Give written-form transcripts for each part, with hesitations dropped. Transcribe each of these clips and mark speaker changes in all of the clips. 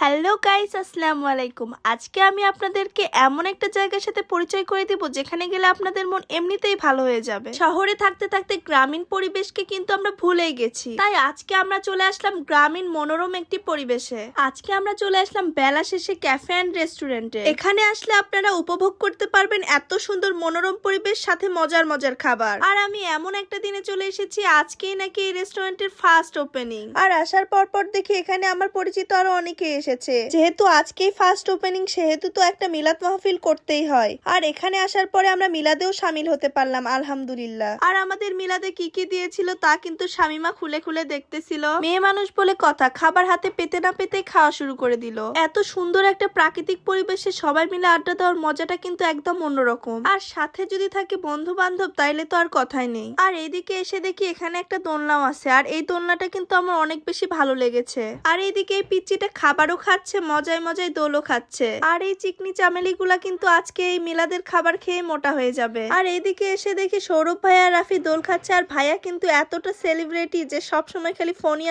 Speaker 1: Hello guys, আসসালামু আলাইকুম। আজকে আমি আপনাদেরকে এমন একটা জায়গার সাথে পরিচয় করে দিব যেখানে গেলে আপনাদের মন এমনিতেই ভালো হয়ে যাবে। শহরে থাকতে থাকতে গ্রামীণ পরিবেশকে কিন্তু আমরা ভুলেই গেছি, তাই আজকে আমরা চলে আসলাম গ্রামীণ মনোরম একটি পরিবেশে। আজকে আমরা চলে আসলাম বেলা শেষে ক্যাফে অ্যান্ড রেস্টুরেন্টে। এখানে আসলে আপনারা উপভোগ করতে পারবেন এত সুন্দর মনোরম পরিবেশ, সাথে মজার মজার খাবার। আর আমি এমন একটা দিনে চলে এসেছি, আজকেই নাকি এই রেস্টুরেন্টের ফার্স্ট ওপেনিং। আর আসার পর দেখি এখানে আমার পরিচিত আরো অনেকে এসেছে। যেহেতু আজকেই ফার্স্ট ওপেনিং, সেহেতু তো একটা মিলাদ মাহফিল করতেই হয়। আর এখানে আসার পরে আমরা মিলাদেও শামিল হতে পারলাম, আলহামদুলিল্লাহ। আর আমাদের মিলাদে কি কি দিয়েছিল তা কিন্তু শামিমা খুলে খুলে দেখতেছিল। মেয়ে মানুষ বলে কথা, খাবার হাতে পেতে না পেতে খাওয়া শুরু করে দিল। এত সুন্দর একটা প্রাকৃতিক পরিবেশে সবাই মিলে আড্ডা দেওয়ার মজাটা কিন্তু একদম অন্যরকম। আর সাথে যদি থাকে বন্ধু বান্ধব, তাইলে তো আর কথাই নেই। আর এইদিকে এসে দেখি এখানে একটা দোলনাও আছে, আর এই দোলনাটা কিন্তু আমার অনেক বেশি ভালো লেগেছে। আর এইদিকে এই পিচ্চিটা খাবারও খাচ্ছে, মজায় মজায় দোলও খাচ্ছে। আর এই চিকনি চামেলি গুলা কিন্তু আজকে এই মিলাদের খাবার খেয়ে মোটা হয়ে যাবে। আর এইদিকে এসে দেখি সৌরভ ভাইয়া আর রাফি দোল খাচ্ছে। আর ভাইয়া কিন্তু এতটা সেলিব্রিটি যে সব সময় খালি ফোনই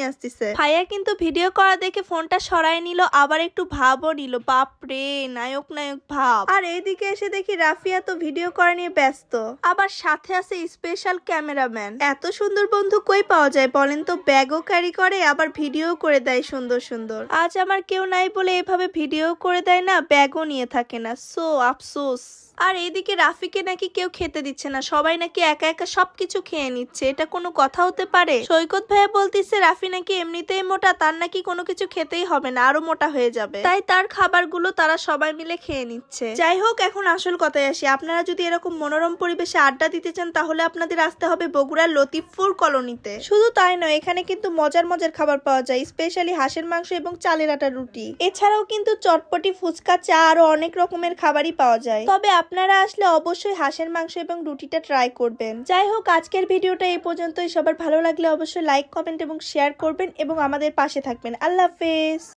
Speaker 1: আসতেছে। ভাইয়া কিন্তু ভিডিও করা দেখে ফোনটা সরাই নিল, আবার একটু ভাবও নিল। বাপরে, নায়ক নায়ক ভাব। আর এইদিকে এসে দেখি রাফিয়া তো ভিডিও করা নিয়ে ব্যস্ত, আবার সাথে আছে স্পেশাল ক্যামেরাম্যান। এত সুন্দর বন্ধু কই পাওয়া যায় বলেন তো? ব্যাগও ক্যারি করে, আবার ভিডিও করে দেয় সুন্দর সুন্দর। আজ আমার কেউ নাই বলে এভাবে ভিডিও করে দেয় না, ব্যাগও নিয়ে থাকে না। সো আফসোস। আর এইদিকে রাফিকে নাকি কেউ খেতে দিচ্ছে না, সবাই নাকি একা একা সবকিছু খেয়ে নিচ্ছে। এটা কোনো কথা হতে পারে? সৈকত ভাইয়া বলতিছে রাফি নাকি এমনিতেই মোটা, তার নাকি কোনো কিছু খেতেই হবে না, আরো মোটা হয়ে যাবে। তাই তার খাবারগুলো তারা সবাই মিলে খেয়ে নিচ্ছে। যাই হোক, এখন আসল কথায় আসি। আপনারা যদি এরকম মনোরম পরিবেশে আড্ডা দিতে চান, তাহলে আপনাদের আসতে হবে বগুড়ার লতিফপুর কলোনিতে। শুধু তাই নয়, এখানে কিন্তু মজার মজার খাবার পাওয়া যায়, স্পেশালি হাঁসের মাংস এবং চালের আটার রুটি। এছাড়াও কিন্তু চটপটি, ফুচকা, চা আরো অনেক রকমের খাবারই পাওয়া যায়। তবে আপনারা আসলে অবশ্যই হাঁসের মাংস এবং রুটিটা ট্রাই করবেন। যাই হোক, আজকের ভিডিওটা এই পর্যন্তই। সবার ভালো লাগলে অবশ্যই লাইক, কমেন্ট এবং শেয়ার করবেন এবং আমাদের পাশে থাকবেন। আল্লাহ হাফেজ।